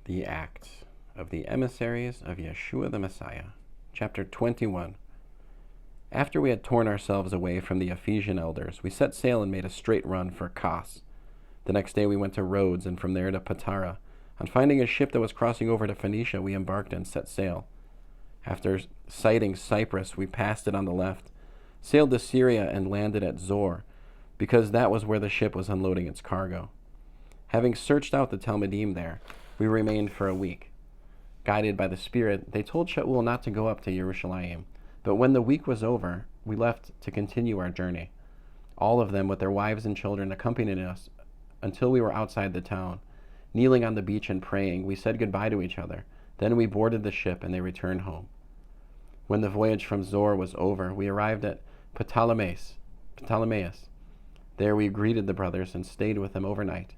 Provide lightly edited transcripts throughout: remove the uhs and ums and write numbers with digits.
The Acts of the Emissaries of Yeshua the Messiah, chapter 21. After we had torn ourselves away from the Ephesian elders, we set sail and made a straight run for Kos. The next day we went to Rhodes, and from there to Patara. On finding a ship that was crossing over to Phoenicia, we embarked and set sail. After sighting Cyprus, we passed it on the left, sailed to Syria, and landed at Zor, because that was where the ship was unloading its cargo. Having searched out the Talmudim there, we remained for a week. Guided by the Spirit, they told Shaul not to go up to Jerusalem, but when the week was over, we left to continue our journey. All of them, with their wives and children, accompanied us until we were outside the town. Kneeling on the beach and praying, we said goodbye to each other. Then we boarded the ship, and they returned home. When the voyage from Zor was over, we arrived at Ptolemais. There we greeted the brothers and stayed with them overnight.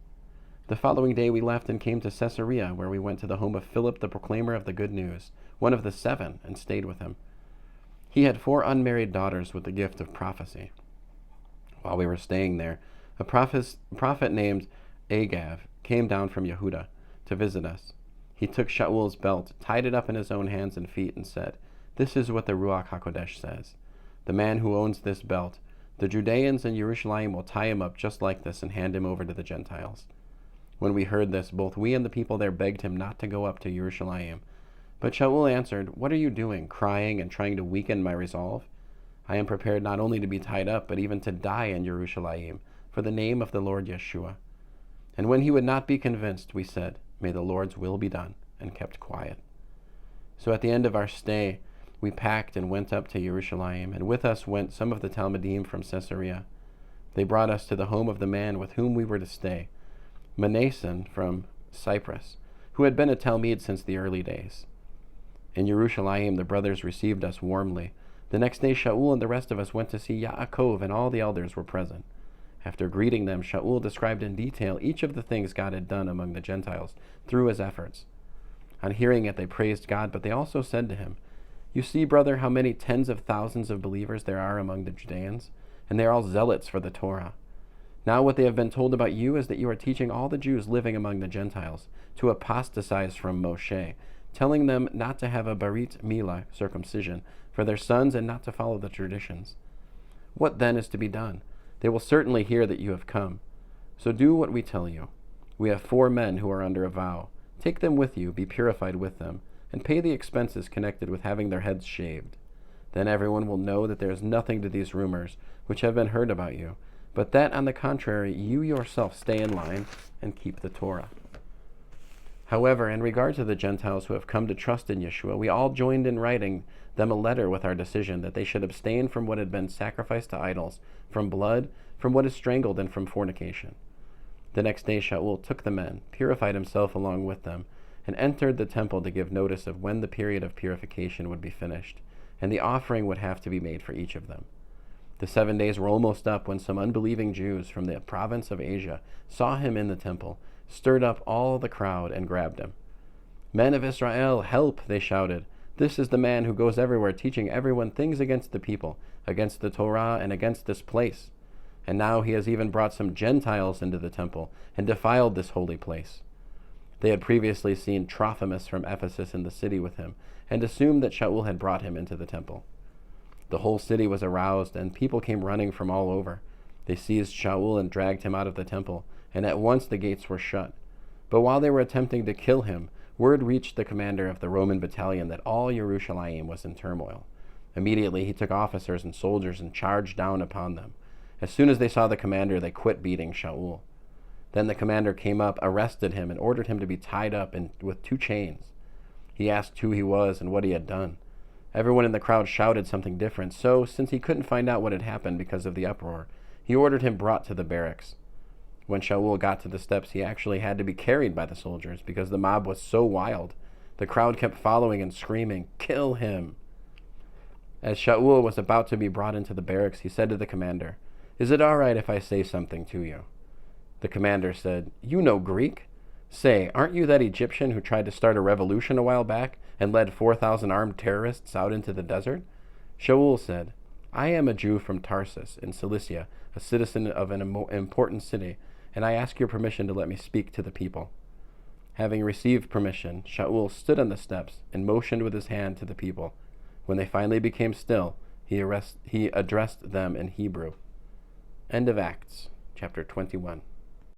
The following day we left and came to Caesarea, where we went to the home of Philip, the proclaimer of the good news, one of the 7, and stayed with him. He had 4 unmarried daughters with the gift of prophecy. While we were staying there, a prophet named Agab came down from Yehuda to visit us. He took Shaul's belt, tied it up in his own hands and feet, and said, "This is what the Ruach HaKodesh says. The man who owns this belt, the Judeans in Jerusalem will tie him up just like this and hand him over to the Gentiles." When we heard this, both we and the people there begged him not to go up to Jerusalem. But Shaul answered, "What are you doing, crying and trying to weaken my resolve? I am prepared not only to be tied up, but even to die in Jerusalem, for the name of the Lord Yeshua." And when he would not be convinced, we said, "May the Lord's will be done," and kept quiet. So at the end of our stay, we packed and went up to Jerusalem, and with us went some of the Talmudim from Caesarea. They brought us to the home of the man with whom we were to stay, Manason from Cyprus, who had been a Talmud since the early days. In Jerusalem, the brothers received us warmly. The next day, Shaul and the rest of us went to see Yaakov, and all the elders were present. After greeting them, Shaul described in detail each of the things God had done among the Gentiles through his efforts. On hearing it, they praised God, but they also said to him, "You see, brother, how many tens of thousands of believers there are among the Judeans, and they are all zealots for the Torah. Now what they have been told about you is that you are teaching all the Jews living among the Gentiles to apostatize from Moshe, telling them not to have a Brit Milah circumcision for their sons and not to follow the traditions. What then is to be done? They will certainly hear that you have come. So do what we tell you. We have 4 men who are under a vow. Take them with you, be purified with them, and pay the expenses connected with having their heads shaved. Then everyone will know that there is nothing to these rumors which have been heard about you, but that, on the contrary, you yourself stay in line and keep the Torah." However, in regard to the Gentiles who have come to trust in Yeshua, we all joined in writing them a letter with our decision that they should abstain from what had been sacrificed to idols, from blood, from what is strangled, and from fornication. The next day Shaul took the men, purified himself along with them, and entered the temple to give notice of when the period of purification would be finished, and the offering would have to be made for each of them. The 7 days were almost up when some unbelieving Jews from the province of Asia saw him in the temple, stirred up all the crowd, and grabbed him. "Men of Israel, help!" they shouted. "This is the man who goes everywhere teaching everyone things against the people, against the Torah, and against this place. And now he has even brought some Gentiles into the temple and defiled this holy place." They had previously seen Trophimus from Ephesus in the city with him, and assumed that Shaul had brought him into the temple. The whole city was aroused, and people came running from all over. They seized Shaul and dragged him out of the temple, and at once the gates were shut. But while they were attempting to kill him, word reached the commander of the Roman battalion that all Jerusalem was in turmoil. Immediately he took officers and soldiers and charged down upon them. As soon as they saw the commander, they quit beating Shaul. Then the commander came up, arrested him, and ordered him to be tied up with 2 chains. He asked who he was and what he had done. Everyone in the crowd shouted something different, so, since he couldn't find out what had happened because of the uproar, he ordered him brought to the barracks. When Shaul got to the steps, he actually had to be carried by the soldiers because the mob was so wild. The crowd kept following and screaming, "Kill him!" As Shaul was about to be brought into the barracks, he said to the commander, "Is it all right if I say something to you?" The commander said, "You know Greek? Say, aren't you that Egyptian who tried to start a revolution a while back and led 4,000 armed terrorists out into the desert?" Shaul said, "I am a Jew from Tarsus in Cilicia, a citizen of an important city, and I ask your permission to let me speak to the people." Having received permission, Shaul stood on the steps and motioned with his hand to the people. When they finally became still, he addressed them in Hebrew. End of Acts, chapter 21.